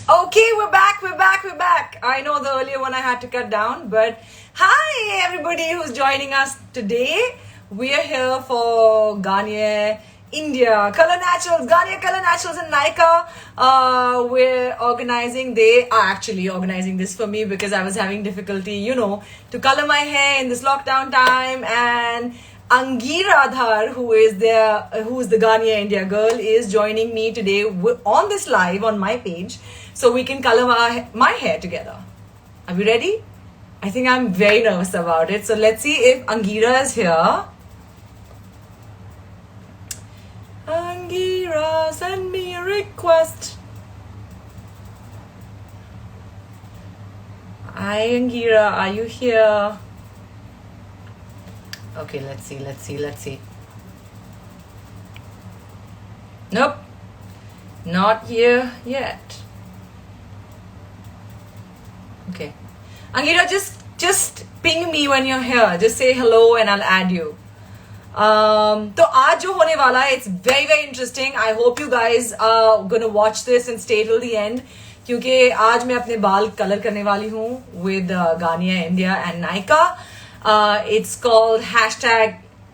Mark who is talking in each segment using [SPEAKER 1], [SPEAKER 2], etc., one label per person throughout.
[SPEAKER 1] Okay, we're back. I know the earlier one I had to cut down, but hi everybody who's joining us today. We are here for Garnier India Color Naturals, Garnier Color Naturals and Nykaa. They are actually organizing this for me because I was having difficulty, to color my hair in this lockdown time. And Angira Dhar, who is the Garnier India girl, is joining me today on this live on my page, so we can color my hair together. Are we ready? I think I'm very nervous about it. So let's see if Angira is here. Angira, send me a request. Hi Angira, are you here? Okay, let's see. Nope, not here yet. Okay, Angira, just ping me when you're here. Just say hello and I'll add you. तो आज जो होने वाला है, it's very very interesting. I hope you guys are gonna watch this and stay till the end, क्योंकि आज मैं अपने बाल कलर करने वाली हूँ with Garnier India and Nykaa. It's called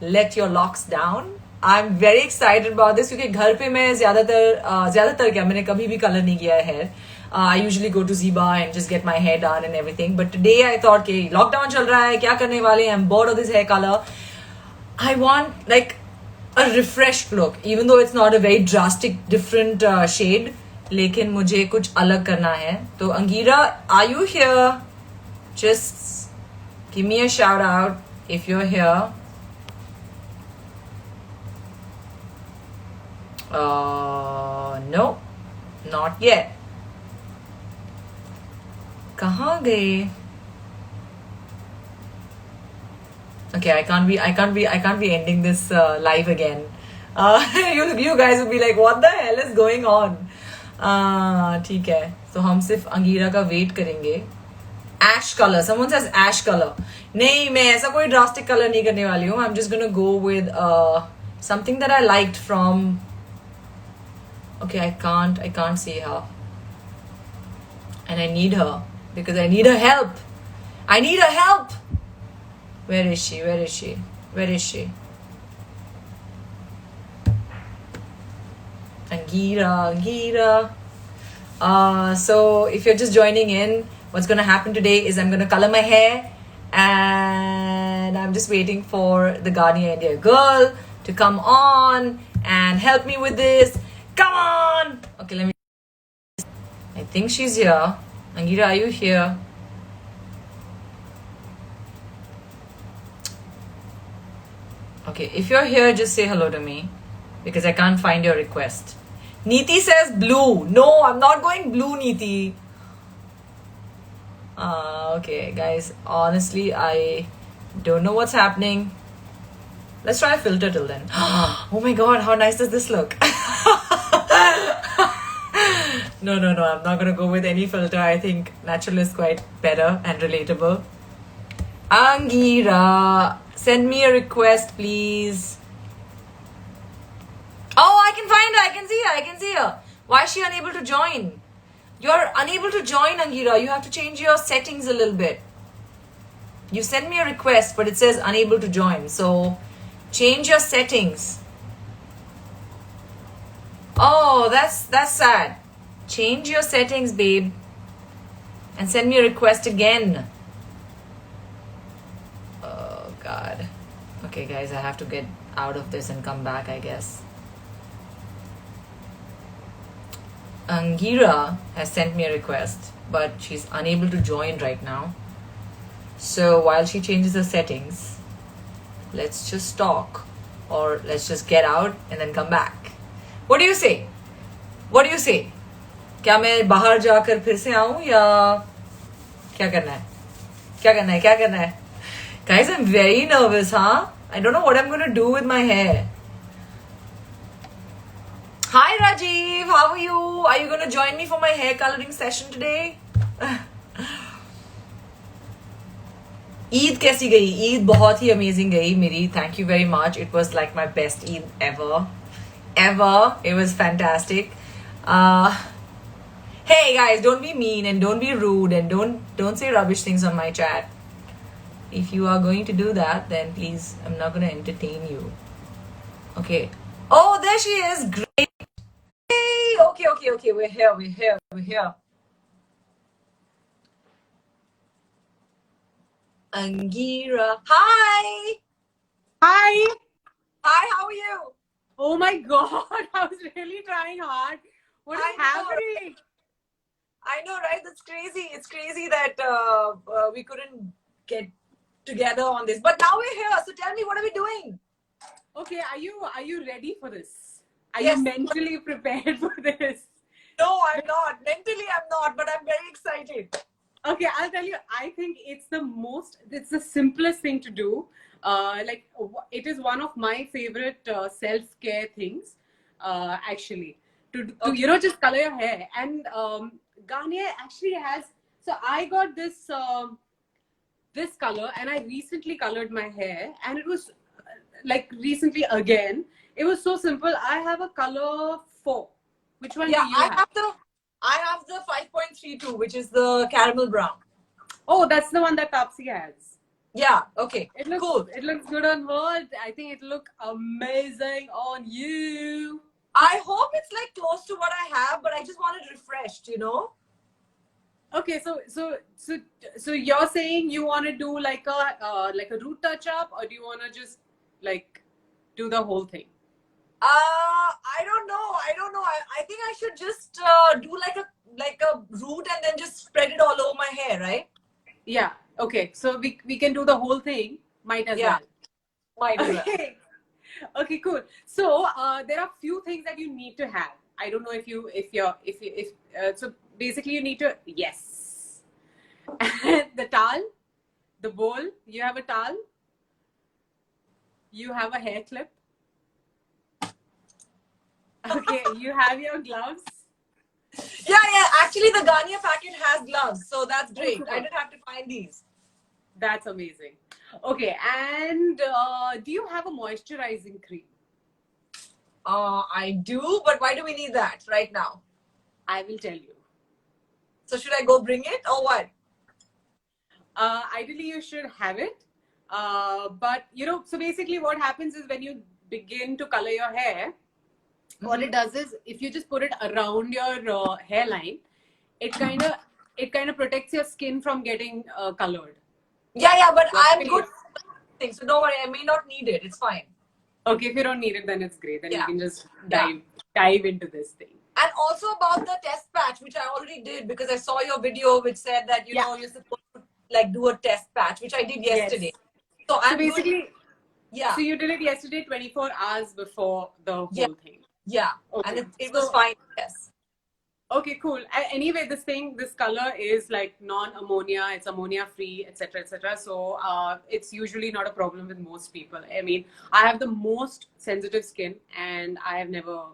[SPEAKER 1] #LetYourLocksDown. I'm very excited about this क्योंकि घर पे मैं ज़्यादातर क्या मैंने कभी भी कलर नहीं किया है hair. I usually go to Ziba and just get my hair done and everything. But today I thought कि lockdown चल रहा है, क्या करने वाले हैं? I'm bored of this hair color. I want like a refreshed look, even though it's not a very drastic different shade. लेकिन मुझे कुछ अलग करना है. तो Angira, are you here? Just give me a shout out if you're here. No, not yet. कहाँ गए? Okay, I can't be ending this live again. You guys will be like, what the hell is going on? ठीक है. So हम सिर्फ अंगीरा का wait करेंगे. Ash color. Someone says ash color. नहीं, मैं ऐसा कोई drastic color नहीं करने वाली हूँ. I'm just gonna go with something that I liked from. Okay, I can't see her, and I need her because I need her help. Where is she? Angira. So if you're just joining in, what's going to happen today is I'm going to color my hair, and I'm just waiting for the Garnier India girl to come on and help me with this. Come on! Okay, I think she's here. Angira, are you here? Okay, if you're here, just say hello to me because I can't find your request. Neeti says blue. No, I'm not going blue, Neeti. Okay, guys, honestly, I don't know what's happening. Let's try a filter till then. Oh my god, how nice does this look? No, I'm not gonna go with any filter. I think natural is quite better and relatable. Angira, send me a request, please. Oh, I can find her. I can see her. Why is she unable to join? You're unable to join, Angira. You have to change your settings a little bit. You send me a request, but it says unable to join. So, change your settings. Oh, that's sad. Change your settings, babe. And send me a request again. Oh, God. Okay, guys, I have to get out of this and come back, I guess. Angira has sent me a request, but she's unable to join right now. So while she changes her settings, let's just talk, or let's just get out and then come back. What do you say? क्या मैं बाहर जाकर फिर से आऊं या क्या करना है? Guys, I'm very nervous, huh? I don't know what I'm going to do with my hair. Hi Rajiv, how are you? Are you going to join me for my hair coloring session today? Eid कैसी गई? ईद बहुत ही amazing गई मेरी. Thank you very much. It was like my best Eid ever. It was fantastic. Hey guys, don't be mean and don't be rude and don't say rubbish things on my chat. If you are going to do that, then please, I'm not going to entertain you. Okay. Oh, there she is. Great. Hey, okay. We're here. Angira. Hi.
[SPEAKER 2] Hi.
[SPEAKER 1] Hi, how are you?
[SPEAKER 2] Oh my God. I was really trying hard. What is
[SPEAKER 1] I know,
[SPEAKER 2] happening?
[SPEAKER 1] I know, right? That's crazy. It's crazy that we couldn't get together on this. But now we're here. So tell me, what are we doing?
[SPEAKER 2] Okay, are you ready for this? Are you
[SPEAKER 1] Yes.
[SPEAKER 2] mentally prepared for this?
[SPEAKER 1] No, I'm not. Mentally, I'm not, but I'm very excited.
[SPEAKER 2] Okay, I'll tell you, I think it's the simplest thing to do. It is one of my favorite self-care things, actually, to just color your hair. And Garnier actually has, so I got this color, and I recently colored my hair, and it was like recently again. It was so simple. I have a color 4. Which one do you have?
[SPEAKER 1] I have the 5.32, which is the caramel brown.
[SPEAKER 2] Oh, that's the one that Tapsi has.
[SPEAKER 1] Yeah, okay.
[SPEAKER 2] It looks
[SPEAKER 1] cool.
[SPEAKER 2] It looks good on her. I think it look amazing on you.
[SPEAKER 1] I hope it's like close to what I have, but I just want it refreshed, you know?
[SPEAKER 2] Okay, so you're saying you want to do like a root touch up, or do you want to just like do the whole thing?
[SPEAKER 1] I don't know. I think I should just do like a root and then just spread it all over my hair, right?
[SPEAKER 2] Yeah. Okay. So we can do the whole thing. Might as well.
[SPEAKER 1] Might as well.
[SPEAKER 2] Okay. Okay, cool. So there are few things that you need to have. I don't know so basically you need to, yes. The towel, the bowl. You have a towel. You have a hair clip. Okay, you have your gloves.
[SPEAKER 1] Yeah. Actually, the Garnier packet has gloves, so that's great.
[SPEAKER 2] Oh,
[SPEAKER 1] I didn't have to find these.
[SPEAKER 2] That's amazing. Okay, and do you have a moisturizing cream?
[SPEAKER 1] I do, but why do we need that right now?
[SPEAKER 2] I will tell you.
[SPEAKER 1] So should I go bring it or what?
[SPEAKER 2] Ideally, you should have it. But so basically, what happens is when you begin to color your hair, what it does is if you just put it around your hairline, it kind of protects your skin from getting colored.
[SPEAKER 1] Yeah, but I'm good. So don't worry, I may not need it. It's fine.
[SPEAKER 2] Okay, if you don't need it, then it's great. Then you can just dive into this thing.
[SPEAKER 1] And also about the test patch, which I already did because I saw your video which said that you know you're supposed to like do a test patch, which I did yesterday.
[SPEAKER 2] Yes. So basically,
[SPEAKER 1] yeah.
[SPEAKER 2] So you did it yesterday, 24 hours before the whole thing.
[SPEAKER 1] Yeah. Okay. And it was fine. Yes.
[SPEAKER 2] Okay, cool. Anyway, this color is like non-ammonia. It's ammonia free, etc., etc. So it's usually not a problem with most people. I mean, I have the most sensitive skin, and I have never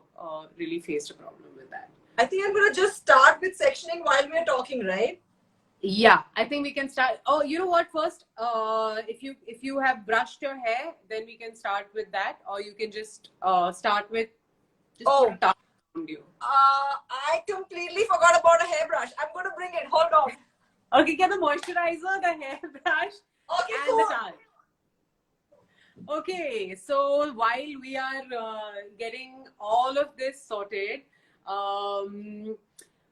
[SPEAKER 2] really faced a problem with that.
[SPEAKER 1] I think I'm gonna just start with sectioning while we're talking, right?
[SPEAKER 2] Yeah, I think we can start. Oh, you know what? First, if you have brushed your hair, then we can start with that, or you can just start with put a towel around you.
[SPEAKER 1] I completely forgot about a hairbrush. I'm gonna bring it. Hold on.
[SPEAKER 2] Okay, get the moisturizer, the hairbrush, and the towel. Okay, so while we are getting all of this sorted,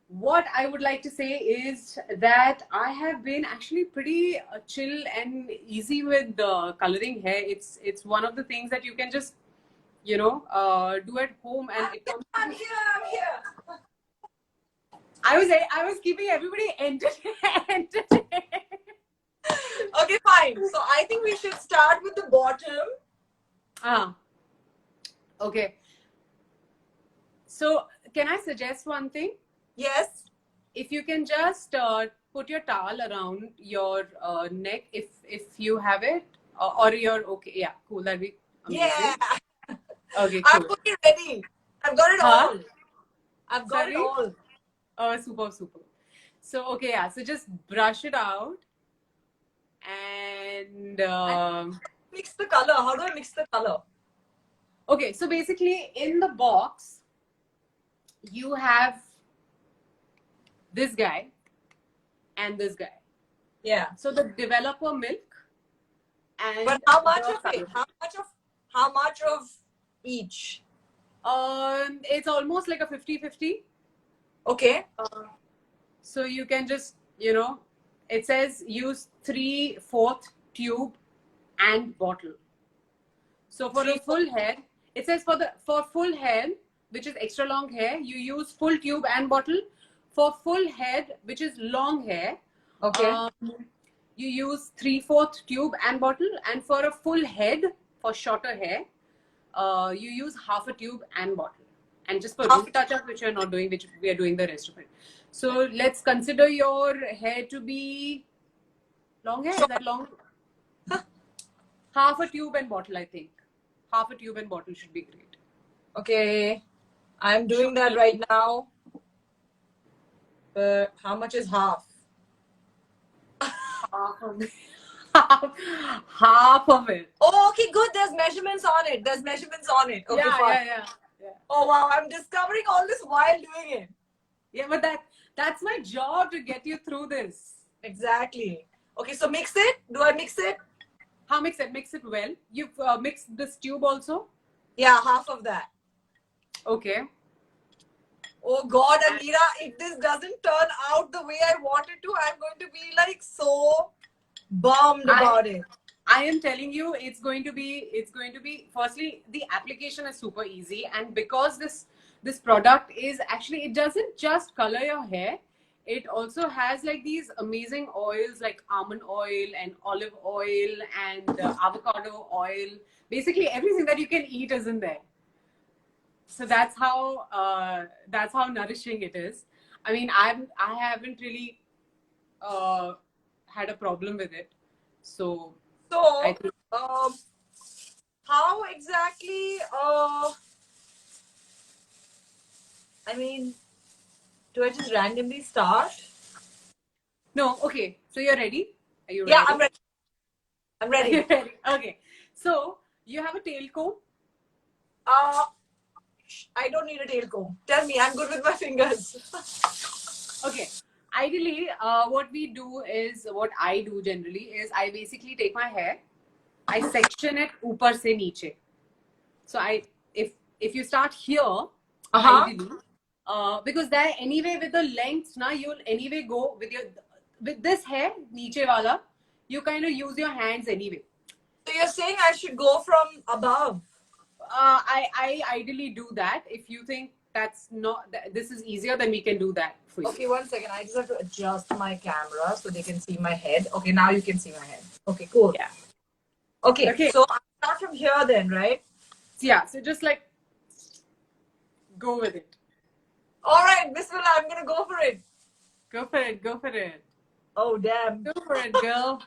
[SPEAKER 2] what I would like to say is that I have been actually pretty chill and easy with coloring hair. It's one of the things that you can just do at home, and
[SPEAKER 1] I'm here.
[SPEAKER 2] I was keeping everybody entertained.
[SPEAKER 1] Okay, fine. So I think we should start with the bottom.
[SPEAKER 2] Okay. So can I suggest one thing?
[SPEAKER 1] Yes.
[SPEAKER 2] If you can just put your towel around your neck, if you have it, or you're okay. Yeah, cool. That'd be amazing.
[SPEAKER 1] Yeah.
[SPEAKER 2] Okay, cool.
[SPEAKER 1] I'm fully ready. I've got it all. I've got it all.
[SPEAKER 2] Oh, super. So, okay, yeah. So just brush it out and
[SPEAKER 1] mix the color. How do I mix the color?
[SPEAKER 2] Okay, so basically in the box, you have this guy, and this guy.
[SPEAKER 1] Yeah.
[SPEAKER 2] So the developer milk and
[SPEAKER 1] But how much
[SPEAKER 2] the
[SPEAKER 1] of it?
[SPEAKER 2] color.
[SPEAKER 1] How much of each?
[SPEAKER 2] It's almost like a 50-50.
[SPEAKER 1] Okay.
[SPEAKER 2] So you can just, you know, it says use 3/4 tube and bottle. So for a full hair, it says for full hair, which is extra long hair, you use full tube and bottle. For full head, which is long hair,
[SPEAKER 1] Okay.
[SPEAKER 2] you use 3/4 tube and bottle. And for a full head, for shorter hair, you use half a tube and bottle. And just for root touch up, which you're not doing, which we are doing the rest of it. So let's consider your hair to be long hair. Is that long? Half a tube and bottle, I think. Half a tube and bottle should be great.
[SPEAKER 1] Okay. I'm doing that right now. How much is half?
[SPEAKER 2] Half of it. Half of it.
[SPEAKER 1] Oh, okay, good. There's measurements on it. There's measurements on it. Okay, fine.
[SPEAKER 2] Yeah.
[SPEAKER 1] Oh wow, I'm discovering all this while doing it.
[SPEAKER 2] Yeah, but that's my job to get you through this.
[SPEAKER 1] Exactly. Okay, so mix it. Do I mix it?
[SPEAKER 2] How mix it? Mix it well. You've mixed this tube also?
[SPEAKER 1] Yeah, half of that.
[SPEAKER 2] Okay.
[SPEAKER 1] Oh God, Ameera, if this doesn't turn out the way I want it to, I'm going to be like so bummed about it.
[SPEAKER 2] I am telling you, it's going to be, firstly, the application is super easy. And because this product is actually, it doesn't just color your hair. It also has like these amazing oils like almond oil and olive oil and avocado oil. Basically everything that you can eat is in there. So that's how nourishing it is. I mean, I haven't really had a problem with it. So I think,
[SPEAKER 1] how exactly? I mean, do I just randomly start?
[SPEAKER 2] no, okay. So you're ready? Are you ready?
[SPEAKER 1] Yeah, I'm ready. I'm
[SPEAKER 2] Are you
[SPEAKER 1] ready.
[SPEAKER 2] ready? Okay. So you have a tail comb.
[SPEAKER 1] I don't need a tail comb. Tell me, I'm good with my fingers.
[SPEAKER 2] Okay. Ideally, what I do generally is I basically take my hair, I section it upar se niche. So if you start here, ideally, because there anyway with the length, now you'll anyway go with this hair niche wala, you kind of use your hands anyway.
[SPEAKER 1] So you're saying I should go from above?
[SPEAKER 2] I ideally do that. If you think this is easier, then we can do that for you.
[SPEAKER 1] Okay, 1 second. I just have to adjust my camera so they can see my head. Okay, now you can see my head. Okay, cool.
[SPEAKER 2] Yeah.
[SPEAKER 1] Okay. So I'll start from here then, right?
[SPEAKER 2] Yeah. So just like go with it.
[SPEAKER 1] All right, Bismillah, I'm gonna go for it.
[SPEAKER 2] Go for it. Go for it.
[SPEAKER 1] Oh damn.
[SPEAKER 2] Go for it, girl.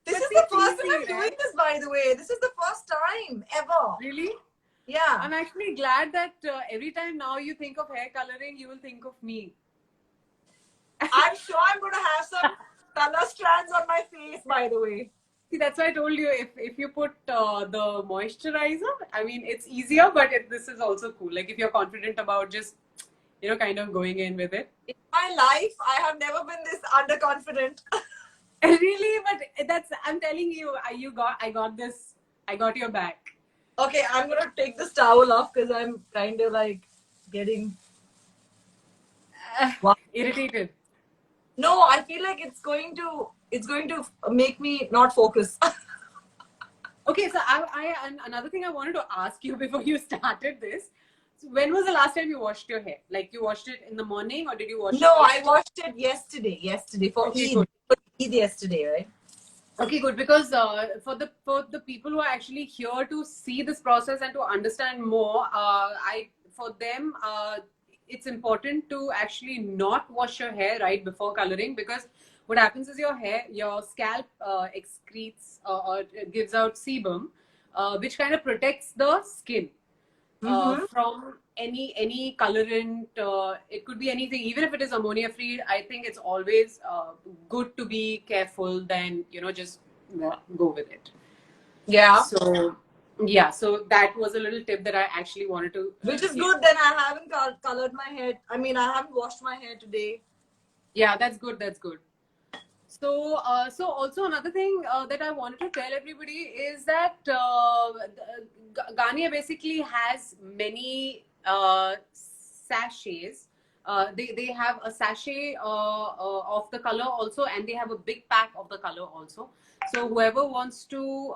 [SPEAKER 1] This is the first time I'm doing this, by the way. This is the first time ever.
[SPEAKER 2] Really?
[SPEAKER 1] Yeah.
[SPEAKER 2] I'm actually glad that every time now you think of hair coloring, you will think of me.
[SPEAKER 1] I'm sure I'm going to have some color strands on my face, by the way.
[SPEAKER 2] See, that's why I told you if you put the moisturizer, I mean, it's easier, but this is also cool. Like if you're confident about just, kind of going in with it.
[SPEAKER 1] In my life, I have never been this underconfident.
[SPEAKER 2] Really? But I'm telling you, I got this. I got your back.
[SPEAKER 1] Okay, I'm going to take this towel off because I'm kind of like getting
[SPEAKER 2] irritated.
[SPEAKER 1] No, I feel like it's going to make me not focus.
[SPEAKER 2] Okay, so another thing I wanted to ask you before you started this. So when was the last time you washed your hair? Like you washed it in the morning or did you wash it?
[SPEAKER 1] No, I washed it yesterday for Eid.
[SPEAKER 2] Good.
[SPEAKER 1] For Eid yesterday, right?
[SPEAKER 2] Okay, good. Because for the people who are actually here to see this process and to understand more, for them it's important to actually not wash your hair right before coloring, because what happens is your scalp excretes or gives out sebum, which kind of protects the skin from any colorant. It could be anything, even if it is ammonia free. I think it's always good to be careful than just go with it.
[SPEAKER 1] Yeah.
[SPEAKER 2] So Yeah, so that was a little tip that I actually wanted to
[SPEAKER 1] Which is
[SPEAKER 2] say.
[SPEAKER 1] good. Then I haven't colored my hair. I mean, I haven't washed my hair today.
[SPEAKER 2] Yeah, that's good. That's good. So, so also another thing that I wanted to tell everybody is that Garnier basically has many sachets. They have a sachet of the color also, and they have a big pack of the color also. So whoever wants to,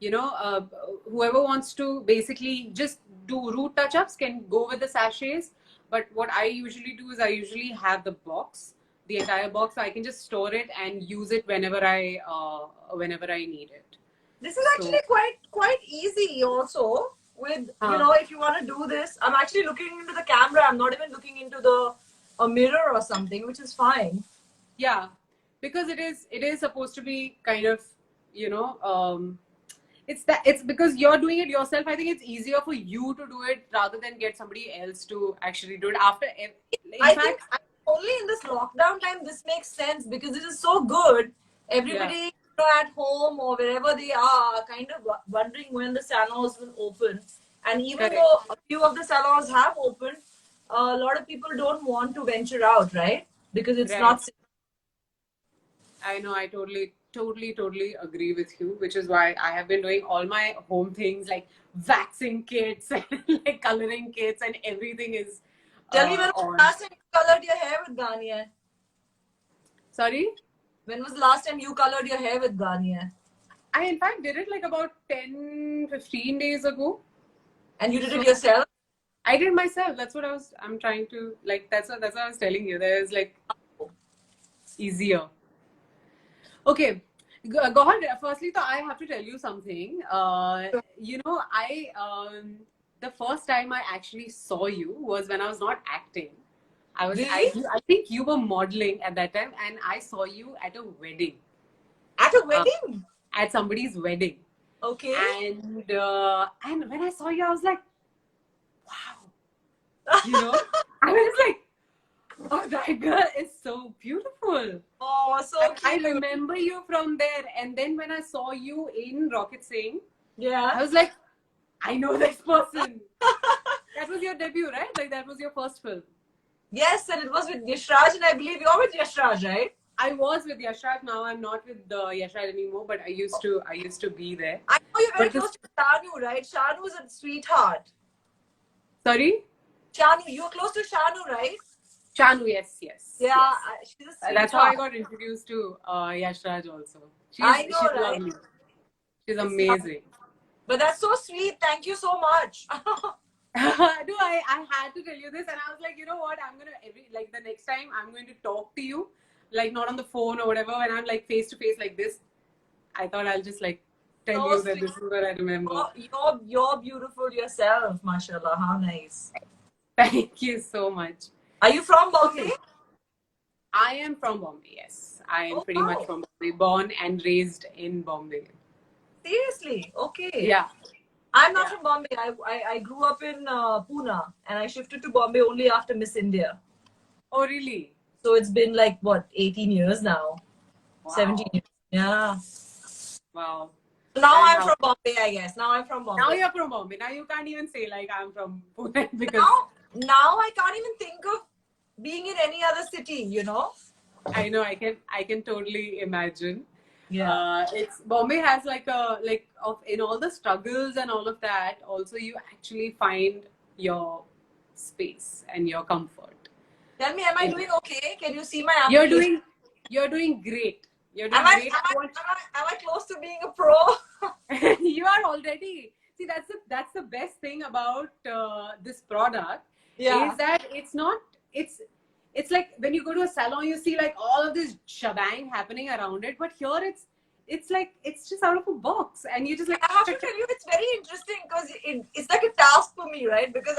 [SPEAKER 2] you know, whoever wants to basically just do root touch-ups can go with the sachets. But what I usually do is I usually have the box, the entire box, so I can just store it and use it whenever I need it.
[SPEAKER 1] This is
[SPEAKER 2] So,
[SPEAKER 1] actually quite easy also. With if you want to do this, I'm actually looking into the camera. I'm not even looking into a mirror or something, which is fine.
[SPEAKER 2] yeah, because it is supposed to be kind of, you know, it's because you're doing it yourself. I think it's easier for you to do it rather than get somebody else to actually do it after.
[SPEAKER 1] I
[SPEAKER 2] In
[SPEAKER 1] think
[SPEAKER 2] fact,
[SPEAKER 1] only in this lockdown time this makes sense because it is so good.
[SPEAKER 2] yeah,
[SPEAKER 1] Everybody at home or wherever they are kind of wondering when the salons will open. And even
[SPEAKER 2] correct.
[SPEAKER 1] though a few of the salons have opened, a lot of people don't want to venture out, right? Because it's
[SPEAKER 2] Right.
[SPEAKER 1] not safe.
[SPEAKER 2] I know, I totally agree with you, which is why I have been doing all my home things like waxing kits and like coloring kits and everything is
[SPEAKER 1] Tell me, when was the
[SPEAKER 2] on.
[SPEAKER 1] last time you colored your hair with Garnier?
[SPEAKER 2] Sorry?
[SPEAKER 1] When was the last time you colored your hair with Garnier?
[SPEAKER 2] I in fact did it like about 10-15 days ago.
[SPEAKER 1] And you did
[SPEAKER 2] So
[SPEAKER 1] it yourself?
[SPEAKER 2] I did myself. That's what I'm trying to like that's what I was telling you. There's like easier. Okay, Gohar, firstly, though, I have to tell you something. You know, the first time I actually saw you was when I was not acting.
[SPEAKER 1] Really?
[SPEAKER 2] I think you were modeling at that time, and I saw you at a wedding,
[SPEAKER 1] At a
[SPEAKER 2] uh,
[SPEAKER 1] wedding?
[SPEAKER 2] at somebody's wedding,
[SPEAKER 1] Okay.
[SPEAKER 2] and when I saw you, I was like, wow, you know, I was like, oh, that girl is so beautiful.
[SPEAKER 1] Oh, so
[SPEAKER 2] I
[SPEAKER 1] cute.
[SPEAKER 2] remember you from there. And then when I saw you in Rocket Singh,
[SPEAKER 1] Yeah.
[SPEAKER 2] I was like, I know this person. That was your debut, right? Like that was your first film.
[SPEAKER 1] Yes, and it was with Yashraj, and I believe you're with Yashraj, right?
[SPEAKER 2] I was with Yashraj. Now I'm not with Yashraj anymore, but I used to be there.
[SPEAKER 1] I know you're very
[SPEAKER 2] But this,
[SPEAKER 1] close to Shanu, right? Shanu is a sweetheart.
[SPEAKER 2] sorry,
[SPEAKER 1] Shanu, you're close to Shanu, right?
[SPEAKER 2] Chanu. Yes, yes.
[SPEAKER 1] Yeah,
[SPEAKER 2] Yes.
[SPEAKER 1] she's a sweetheart.
[SPEAKER 2] That's how I got introduced to Yashraj also.
[SPEAKER 1] I know,
[SPEAKER 2] She's
[SPEAKER 1] right?
[SPEAKER 2] lovely. She's
[SPEAKER 1] It's not,
[SPEAKER 2] amazing.
[SPEAKER 1] but that's so sweet. Thank you so much.
[SPEAKER 2] No, I had to tell you this, and I was like, you know what? I'm gonna the next time I'm going to talk to you, like not on the phone or whatever, when I'm like face to face like this. I thought I'll just like tell
[SPEAKER 1] So
[SPEAKER 2] you that
[SPEAKER 1] sweet.
[SPEAKER 2] this is what I remember.
[SPEAKER 1] You're beautiful yourself, mashallah. How nice.
[SPEAKER 2] Thank you so much.
[SPEAKER 1] Are you from Bombay?
[SPEAKER 2] Okay. I am from Bombay. Yes, I am
[SPEAKER 1] Oh,
[SPEAKER 2] pretty much
[SPEAKER 1] wow.
[SPEAKER 2] from Bombay, born and raised in Bombay.
[SPEAKER 1] Seriously? Okay.
[SPEAKER 2] Yeah.
[SPEAKER 1] I'm not
[SPEAKER 2] Yeah.
[SPEAKER 1] from Bombay. I grew up in Pune, and I shifted to Bombay only after Miss India.
[SPEAKER 2] Oh, really?
[SPEAKER 1] So it's been like what, 18 years now,
[SPEAKER 2] Wow.
[SPEAKER 1] 17 years. Yeah.
[SPEAKER 2] Wow.
[SPEAKER 1] Now
[SPEAKER 2] And
[SPEAKER 1] I'm from Bombay, I guess. Now I'm from Bombay.
[SPEAKER 2] now you're from Bombay. Now you can't even say like I'm from Pune because
[SPEAKER 1] Now I can't even think of being in any other city, you know?
[SPEAKER 2] I know I can totally imagine.
[SPEAKER 1] Yeah.
[SPEAKER 2] It's Bombay has like a like of in all the struggles and all of that. Also, you actually find your space and your comfort.
[SPEAKER 1] Tell me, am I doing okay? Can you see my
[SPEAKER 2] You're
[SPEAKER 1] application?
[SPEAKER 2] doing great. You're doing
[SPEAKER 1] Am I,
[SPEAKER 2] great.
[SPEAKER 1] am I close to being a pro?
[SPEAKER 2] You are already. See, that's the best thing about this product
[SPEAKER 1] Yeah.
[SPEAKER 2] is that it's not it's like when you go to a salon you see like all of this shebang happening around it, but here it's like it's just out of a box and you just like
[SPEAKER 1] I have to tell you, it's very interesting because it's like a task for me, right? Because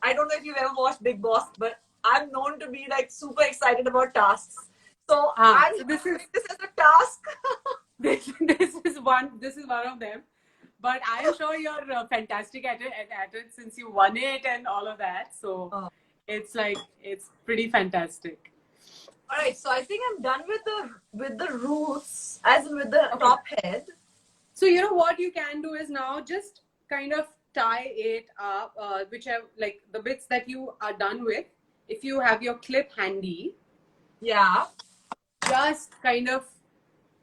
[SPEAKER 1] I don't know if you've ever watched Big Boss, but I'm known to be like super excited about tasks. So I'm
[SPEAKER 2] so this is
[SPEAKER 1] this as a task.
[SPEAKER 2] this is one of them, but I am sure you're fantastic at it since you won it and all of that, so
[SPEAKER 1] Oh.
[SPEAKER 2] it's like it's pretty fantastic.
[SPEAKER 1] All right, so I think I'm done with the roots, as in with the top head.
[SPEAKER 2] So you know what you can do is now just kind of tie it up, whichever, like the bits that you are done with. If you have your clip handy,
[SPEAKER 1] Yeah.
[SPEAKER 2] just kind of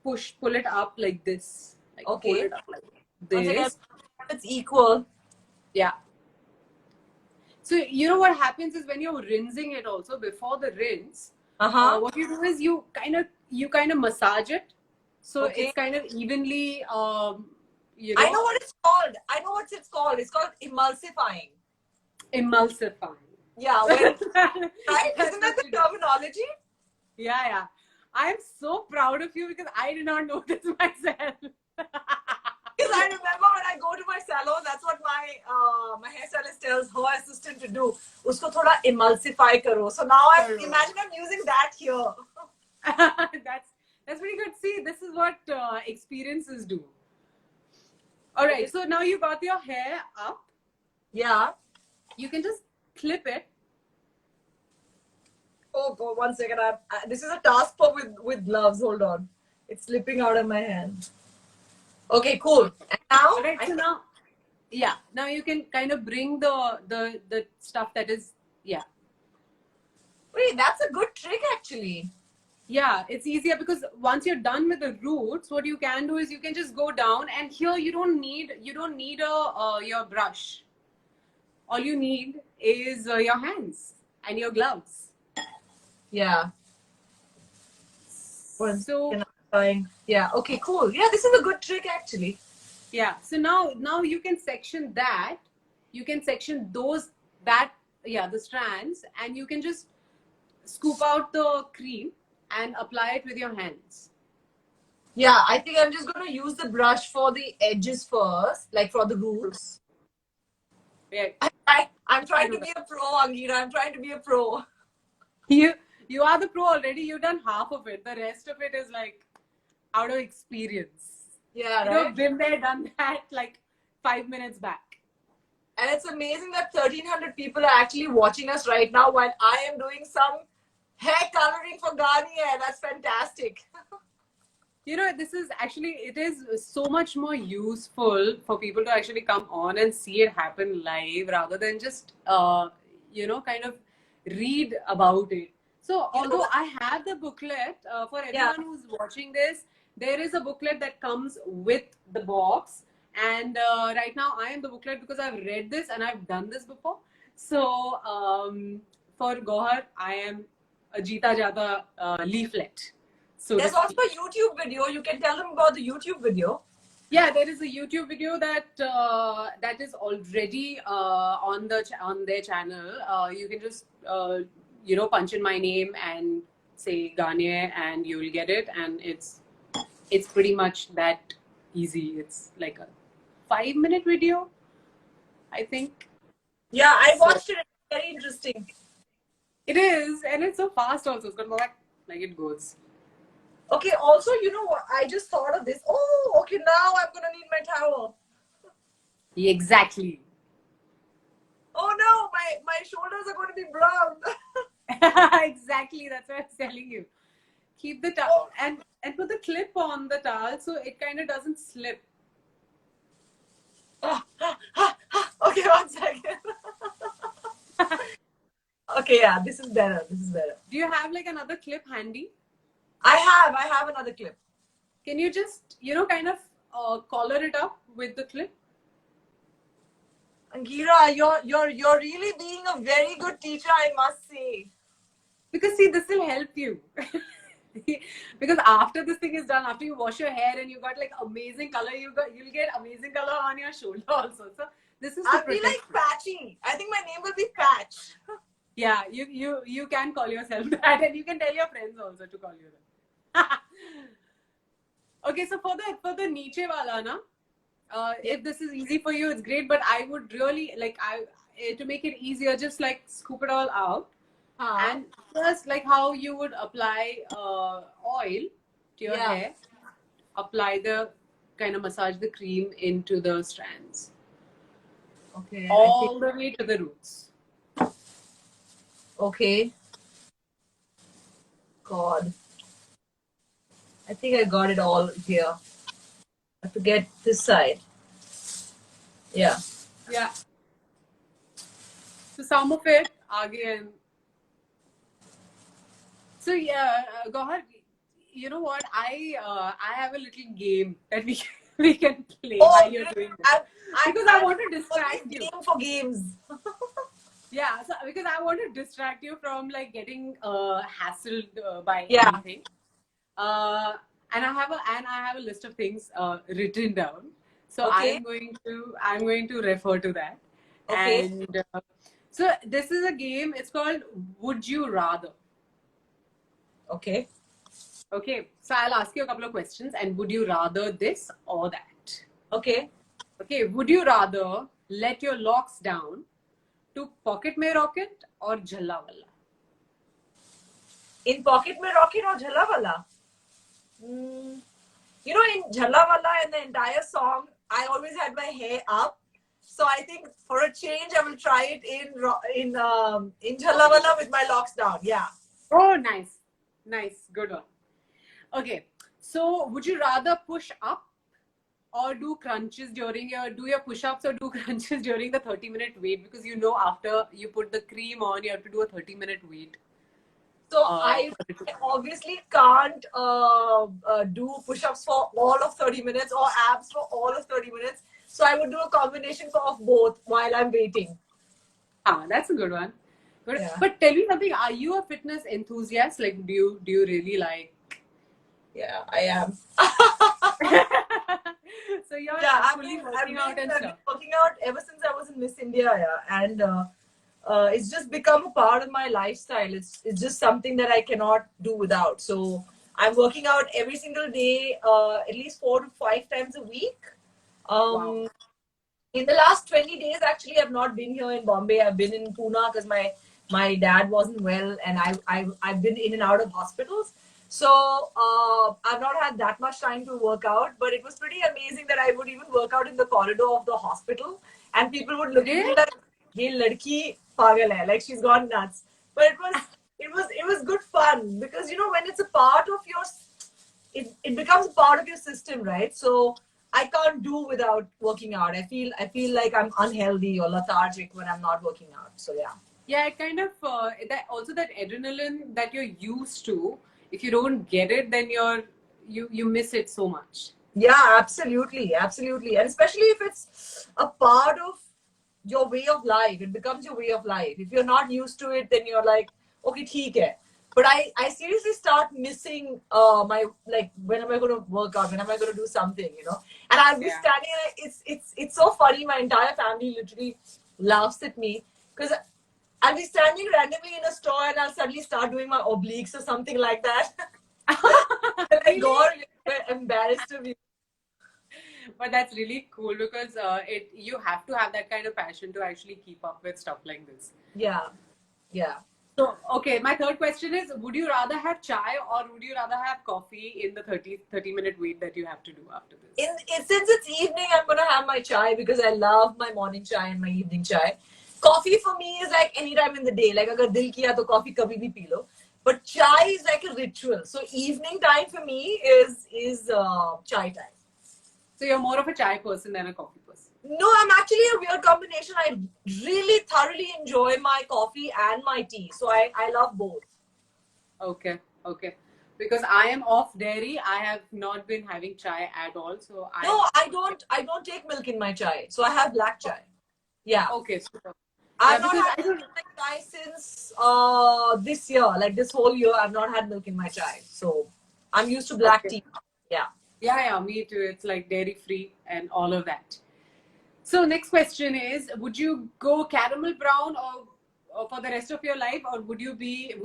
[SPEAKER 2] pull it up like this, like hold
[SPEAKER 1] Okay.
[SPEAKER 2] it up like
[SPEAKER 1] One second.
[SPEAKER 2] this.
[SPEAKER 1] It's equal.
[SPEAKER 2] Yeah. So you know what happens is when you're rinsing it also before the rinse,
[SPEAKER 1] Uh-huh.
[SPEAKER 2] what you do is you kind of massage it, so
[SPEAKER 1] Okay.
[SPEAKER 2] it's kind of evenly, you
[SPEAKER 1] I know
[SPEAKER 2] know,
[SPEAKER 1] what it's called. I know what it's called. It's called emulsifying.
[SPEAKER 2] emulsifying.
[SPEAKER 1] Yeah, when right?
[SPEAKER 2] That's
[SPEAKER 1] Isn't that
[SPEAKER 2] what
[SPEAKER 1] the
[SPEAKER 2] you do.
[SPEAKER 1] terminology?
[SPEAKER 2] Yeah, yeah. I'm so proud of you because I did not know this myself.
[SPEAKER 1] Because I remember when I go to my salon, that's what my hairstylist tells her assistant to do. Usko thoda emulsify karo. So now imagine I'm using that here.
[SPEAKER 2] That's pretty good. See, this is what experiences do. All right, so now you got your hair up.
[SPEAKER 1] Yeah.
[SPEAKER 2] You can just clip it.
[SPEAKER 1] Oh God, 1 second. This is a task for with gloves. Hold on. It's slipping out of my hand. Okay, cool. And now
[SPEAKER 2] All right, so now, yeah, now you can kind of bring the stuff that is, yeah.
[SPEAKER 1] wait, that's a good trick actually.
[SPEAKER 2] Yeah, it's easier because once you're done with the roots, what you can do is you can just go down, and here you don't need your brush. All you need is your hands and your gloves.
[SPEAKER 1] Yeah.
[SPEAKER 2] So
[SPEAKER 1] Yeah. Okay. Cool. Yeah, this is a good trick actually.
[SPEAKER 2] yeah, so now you can section that. You can section the strands, and you can just scoop out the cream and apply it with your hands.
[SPEAKER 1] Yeah, I think I'm just gonna use the brush for the edges first, like for the roots.
[SPEAKER 2] Yeah,
[SPEAKER 1] I'm
[SPEAKER 2] I
[SPEAKER 1] trying
[SPEAKER 2] do
[SPEAKER 1] to be
[SPEAKER 2] that.
[SPEAKER 1] a pro, Angira. I'm trying to be a pro.
[SPEAKER 2] You are the pro already. You've done half of it. The rest of it is like out of experience.
[SPEAKER 1] Yeah,
[SPEAKER 2] You know,
[SPEAKER 1] right?
[SPEAKER 2] been there, done that like 5 minutes back.
[SPEAKER 1] And it's amazing that 1,300 people are actually watching us right now while I am doing some hair coloring for Garnier. That's fantastic.
[SPEAKER 2] You know, it is so much more useful for people to actually come on and see it happen live rather than just, kind of read about it. So,
[SPEAKER 1] You know
[SPEAKER 2] although
[SPEAKER 1] what?
[SPEAKER 2] I have the booklet, for
[SPEAKER 1] Yeah.
[SPEAKER 2] everyone who's watching this, there is a booklet that comes with the box. And right now, I am the booklet because I've read this and I've done this before. So, for Gohar, I am a Jita Jata leaflet, so to
[SPEAKER 1] There's also
[SPEAKER 2] speak.
[SPEAKER 1] a YouTube video. You can tell them about the YouTube video.
[SPEAKER 2] Yeah, there is a YouTube video that is already on their channel. You can just punch in my name and say Garnier, and you will get it. And it's pretty much that easy. It's like a 5 minute video, I think.
[SPEAKER 1] Yeah, I
[SPEAKER 2] So
[SPEAKER 1] watched it. It's very interesting.
[SPEAKER 2] it is, and it's so fast also. It's gonna go like it goes.
[SPEAKER 1] Okay, also, you know what? I just thought of this. Oh, okay, now I'm gonna need my towel.
[SPEAKER 2] Exactly.
[SPEAKER 1] Oh no, my shoulders are going to be brown.
[SPEAKER 2] Exactly. That's what I was telling you. Keep the towel
[SPEAKER 1] Oh.
[SPEAKER 2] and put the clip on the towel so it kind of doesn't slip.
[SPEAKER 1] Okay, 1 second. Okay, yeah, this is better. This is better.
[SPEAKER 2] Do you have like another clip handy?
[SPEAKER 1] I have another clip.
[SPEAKER 2] Can you just kind of collar it up with the clip?
[SPEAKER 1] Angira, you're really being a very good teacher, I must say.
[SPEAKER 2] Because see, this will help you. Because after this thing is done, after you wash your hair and you got like amazing color, you'll get amazing color on your shoulder also. So this is to
[SPEAKER 1] I'll be
[SPEAKER 2] protect.
[SPEAKER 1] like Patchy. I think my name will be Patch.
[SPEAKER 2] Yeah, you can call yourself that, and you can tell your friends also to call you that. Okay, so for the niche wala na, if this is easy for you, it's great. But I would really to make it easier, just like scoop it all out, and just like how you would apply oil to your hair, apply the kind of massage the cream into the strands,
[SPEAKER 1] Okay.
[SPEAKER 2] all the way to the roots.
[SPEAKER 1] Okay. God. I think I got it all here. have to get this side. Yeah.
[SPEAKER 2] Yeah. So some of it again. So yeah, Gauhar, you know what? I have a little game that we can play
[SPEAKER 1] Oh,
[SPEAKER 2] while you're doing this because I want to distract
[SPEAKER 1] always
[SPEAKER 2] you.
[SPEAKER 1] game for games.
[SPEAKER 2] Yeah, so because I want to distract you from like getting hassled by
[SPEAKER 1] Yeah.
[SPEAKER 2] anything. Uh, and I have a list of things written down. So
[SPEAKER 1] Okay.
[SPEAKER 2] I'm going to refer to that.
[SPEAKER 1] Okay.
[SPEAKER 2] And so this is a game. It's called Would You Rather.
[SPEAKER 1] Okay.
[SPEAKER 2] Okay, so I'll ask you a couple of questions, and would you rather this or that?
[SPEAKER 1] Okay.
[SPEAKER 2] Okay, would you rather let your locks down to Pocket Mein Rocket or Jhalla Walla?
[SPEAKER 1] In Pocket Mein Rocket or Jhala Wala? You know, in Jhala Wala, in the entire song, I always had my hair up. So I think for a change, I will try it in Jhala Wala with my locks down. Yeah.
[SPEAKER 2] Oh, nice, nice, good one. Okay, so would you rather push up or do crunches during your push-ups or do crunches during the 30-minute wait, because you know after you put the cream on, you have to do a 30-minute wait.
[SPEAKER 1] So I obviously can't do push-ups for all of 30 minutes or abs for all of 30 minutes. So I would do a combination of both while I'm waiting.
[SPEAKER 2] Ah, that's a good one.
[SPEAKER 1] Yeah.
[SPEAKER 2] But tell me something. Are you a fitness enthusiast? Like, do you really like?
[SPEAKER 1] Yeah, I am.
[SPEAKER 2] So you're
[SPEAKER 1] Yeah,
[SPEAKER 2] fully working out and
[SPEAKER 1] I've
[SPEAKER 2] stuff.
[SPEAKER 1] been working out ever since I was in Miss India, yeah, and it's just become a part of my lifestyle. It's just something that I cannot do without. So I'm working out every single day, at least 4 to 5 times a week.
[SPEAKER 2] Wow.
[SPEAKER 1] In the last 20 days, actually, I've not been here in Bombay. I've been in Pune because my dad wasn't well, and I've been in and out of hospitals. So I've not had that much time to work out, but it was pretty amazing that I would even work out in the corridor of the hospital, and people would look at me like, "Ye ladki pagal hai," like she's gone nuts. But it was good fun because you know when it's a part of your, it becomes a part of your system, right? So I can't do without working out. I feel like I'm unhealthy or lethargic when I'm not working out. So yeah.
[SPEAKER 2] Yeah, it kind of that also that adrenaline that you're used to. If you don't get it, then you miss it so much.
[SPEAKER 1] Yeah, absolutely, absolutely, and especially if it's a part of your way of life, it becomes your way of life. If you're not used to it, then you're like, okay, theek hai. But I seriously start missing my, like, when am I going to work out? When am I going to do something? And I'll be standing. It's so funny. My entire family literally laughs at me because I'll be standing randomly in a store and I'll suddenly start doing my obliques or something like that. Like, God, we're embarrassed of you.
[SPEAKER 2] But that's really cool because you have to have that kind of passion to actually keep up with stuff like this.
[SPEAKER 1] Yeah, yeah.
[SPEAKER 2] So, okay, my third question is, would you rather have chai or would you rather have coffee in the 30-minute wait that you have to do after this?
[SPEAKER 1] Since it's evening, I'm gonna have my chai because I love my morning chai and my evening chai. Coffee for me is like any time in the day. Like agar dil kiya to coffee kabhi bhi pee lo. But chai is like a ritual. So evening time for me is chai time.
[SPEAKER 2] So you're more of a chai person than a coffee person.
[SPEAKER 1] No, I'm actually a weird combination. I really thoroughly enjoy my coffee and my tea. So I love both.
[SPEAKER 2] Okay, okay. Because I am off dairy, I have not been having chai at all. So
[SPEAKER 1] I don't take milk in my chai. So I have black chai. Yeah.
[SPEAKER 2] Okay, super.
[SPEAKER 1] I've
[SPEAKER 2] Yeah,
[SPEAKER 1] not had milk in my chai since this year. Like this whole year, I've not had milk in my chai. So I'm used to black tea. Yeah.
[SPEAKER 2] Yeah, me too. It's like dairy free and all of that. So next question is, would you go caramel brown or for the rest of your life, or would you be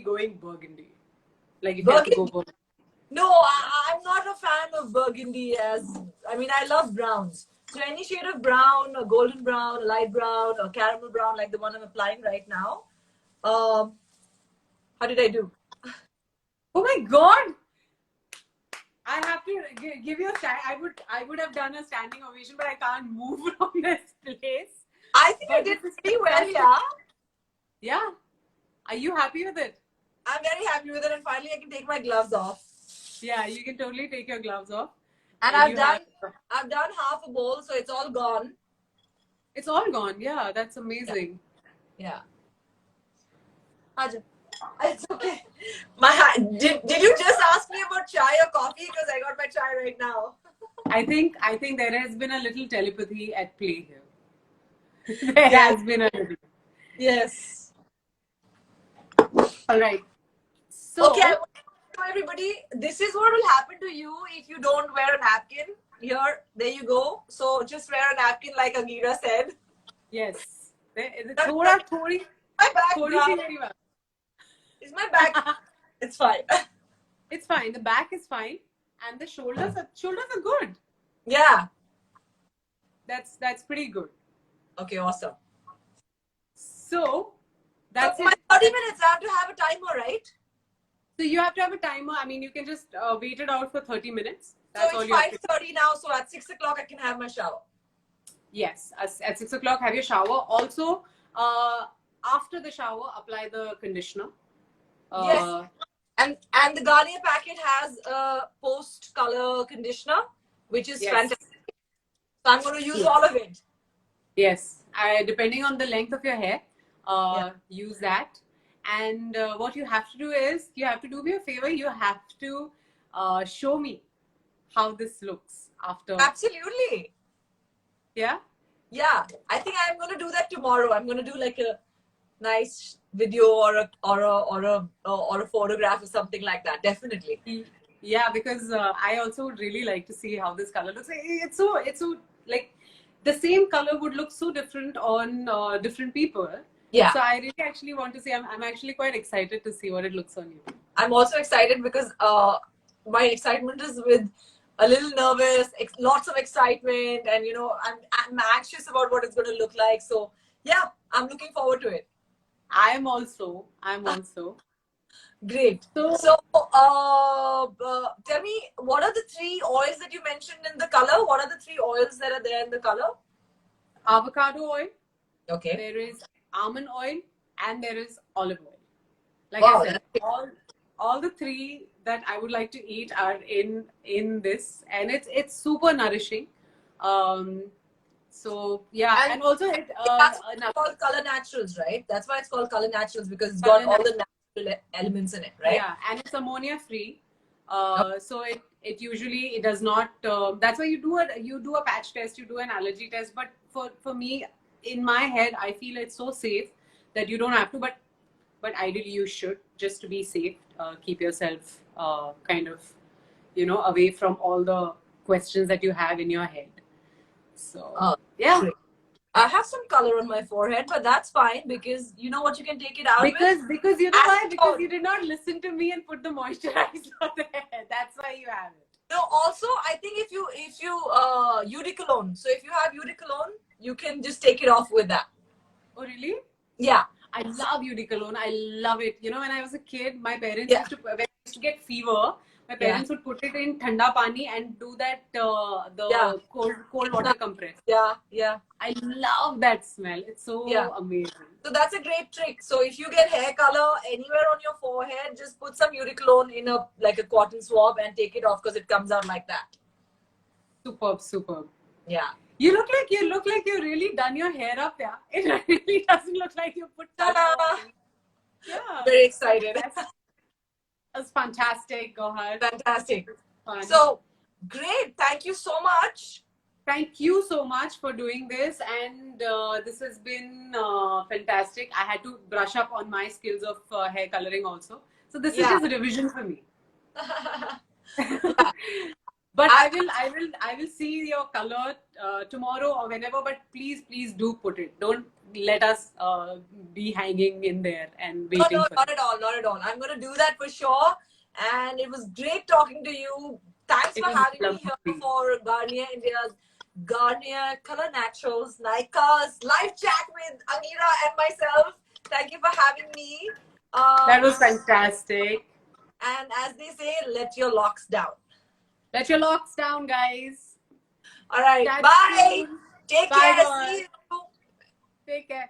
[SPEAKER 2] going burgundy? Like if you have to go burgundy.
[SPEAKER 1] No, I'm not a fan of burgundy. I love browns. So any shade of brown, a golden brown, a light brown, or caramel brown, like the one I'm applying right now. How did I do?
[SPEAKER 2] Oh my God! I have to give you a I would have done a standing ovation, but I can't move from this place.
[SPEAKER 1] I think you did pretty well, yeah.
[SPEAKER 2] Yeah. Are you happy with it?
[SPEAKER 1] I'm very happy with it, and finally I can take my gloves off.
[SPEAKER 2] Yeah, you can totally take your gloves off.
[SPEAKER 1] And
[SPEAKER 2] And you have,
[SPEAKER 1] I've done half a bowl, so it's all gone.
[SPEAKER 2] it's all gone. Yeah, that's amazing.
[SPEAKER 1] Yeah. Aja. It's okay. Did you just ask me about chai or coffee? Because I got my chai right now.
[SPEAKER 2] I think there has been a little telepathy at play here. There
[SPEAKER 1] Yes.
[SPEAKER 2] has been a little.
[SPEAKER 1] Yes.
[SPEAKER 2] All right. So
[SPEAKER 1] Okay, I want to tell everybody, this is what will happen to you if you don't wear a napkin. Here, there you go. So just wear a napkin like Agira said.
[SPEAKER 2] yes, थोड़ी
[SPEAKER 1] My back
[SPEAKER 2] C
[SPEAKER 1] now
[SPEAKER 2] मेरी बात.
[SPEAKER 1] is my back. It's fine.
[SPEAKER 2] It's fine. The back is fine, and the shoulders are good.
[SPEAKER 1] Yeah.
[SPEAKER 2] That's pretty good.
[SPEAKER 1] Okay, awesome.
[SPEAKER 2] So that's
[SPEAKER 1] So my
[SPEAKER 2] it.
[SPEAKER 1] 30 minutes, I have to have a timer, right?
[SPEAKER 2] So you have to have a timer. I mean, you can just wait it out for 30 minutes. That's
[SPEAKER 1] So
[SPEAKER 2] all
[SPEAKER 1] it's
[SPEAKER 2] you have to.
[SPEAKER 1] 5:30 now, so at 6 o'clock I can have my shower.
[SPEAKER 2] Yes, at 6 o'clock, have your shower. Also, after the shower, apply the conditioner.
[SPEAKER 1] Yes. And the Garnier packet has a post color conditioner, which is
[SPEAKER 2] Yes.
[SPEAKER 1] fantastic. So I'm going to use
[SPEAKER 2] Yes.
[SPEAKER 1] all of it.
[SPEAKER 2] Yes, depending on the length of your hair, use that. And what you have to do is, you have to do me a favor. You have to show me how this looks after.
[SPEAKER 1] Absolutely.
[SPEAKER 2] Yeah.
[SPEAKER 1] Yeah. I think I'm going to do that tomorrow. I'm going to do like a nice video or a photograph or something like that. Definitely.
[SPEAKER 2] Yeah, because I also would really like to see how this color looks. It's so like the same color would look so different on different people.
[SPEAKER 1] Yeah.
[SPEAKER 2] So I really actually want to see. I'm actually quite excited to see what it looks on you.
[SPEAKER 1] I'm also excited because my excitement is with a little nervous, lots of excitement, and I'm anxious about what it's going to look like. So yeah, I'm looking forward to it.
[SPEAKER 2] I'm also.
[SPEAKER 1] Great. So tell me, what are the 3 oils that you mentioned in the color? What are the 3 oils that are there in the color?
[SPEAKER 2] Avocado oil.
[SPEAKER 1] Okay.
[SPEAKER 2] There is almond oil, and there is olive oil. Like
[SPEAKER 1] Wow,
[SPEAKER 2] I said, all the 3 that I would like to eat are in this, and it's super nourishing. So yeah, and also
[SPEAKER 1] that's called Color Naturals, right? That's why it's called Color Naturals, because it's got all the natural elements in it, right?
[SPEAKER 2] Yeah, and it's ammonia free. So it usually does not. That's why you do a patch test, you do an allergy test. But for me, in my head, I feel it's so safe that you don't have to. But ideally, you should, just to be safe. Keep yourself kind of, away from all the questions that you have in your head. So yeah.
[SPEAKER 1] Great. I have some color on my forehead, but that's fine, because you know what, you can take it out
[SPEAKER 2] because you know why? Because you did not listen to me and put the moisturizer there. That's why you have it.
[SPEAKER 1] No, also I think if you eau de cologne. So if you have eau de cologne, you can just take it off with that.
[SPEAKER 2] Oh really?
[SPEAKER 1] Yeah.
[SPEAKER 2] I love eau de cologne. I love it. When I was a kid, my parents when I used to get fever, my parents would put it in thanda pani and do that cold water compress.
[SPEAKER 1] Yeah.
[SPEAKER 2] I love that smell. It's so amazing.
[SPEAKER 1] So that's a great trick. So if you get hair color anywhere on your forehead, just put some eau de cologne in a cotton swab and take it off, because it comes out like that.
[SPEAKER 2] Superb.
[SPEAKER 1] Yeah.
[SPEAKER 2] You look like you've really done your hair up, yeah. It really doesn't look like you put Yeah.
[SPEAKER 1] Very excited.
[SPEAKER 2] That's fantastic, Gohar.
[SPEAKER 1] Fantastic. So great. Thank you so much.
[SPEAKER 2] Thank you so much for doing this, and this has been fantastic. I had to brush up on my skills of hair coloring also. So this is just a revision for me. But I will see your color tomorrow or whenever. But please do put it. Don't let us be hanging in there and waiting.
[SPEAKER 1] No, not at all. I'm going to do that for sure. And it was great talking to you. Thanks for having me here for Garnier India's Garnier Color Naturals Nykaa's live chat with Agira and myself. Thank you for having me.
[SPEAKER 2] That was fantastic.
[SPEAKER 1] And as they say, let your locks down.
[SPEAKER 2] Let your locks down, guys.
[SPEAKER 1] All right. Bye. Take care. See you.
[SPEAKER 2] Take care.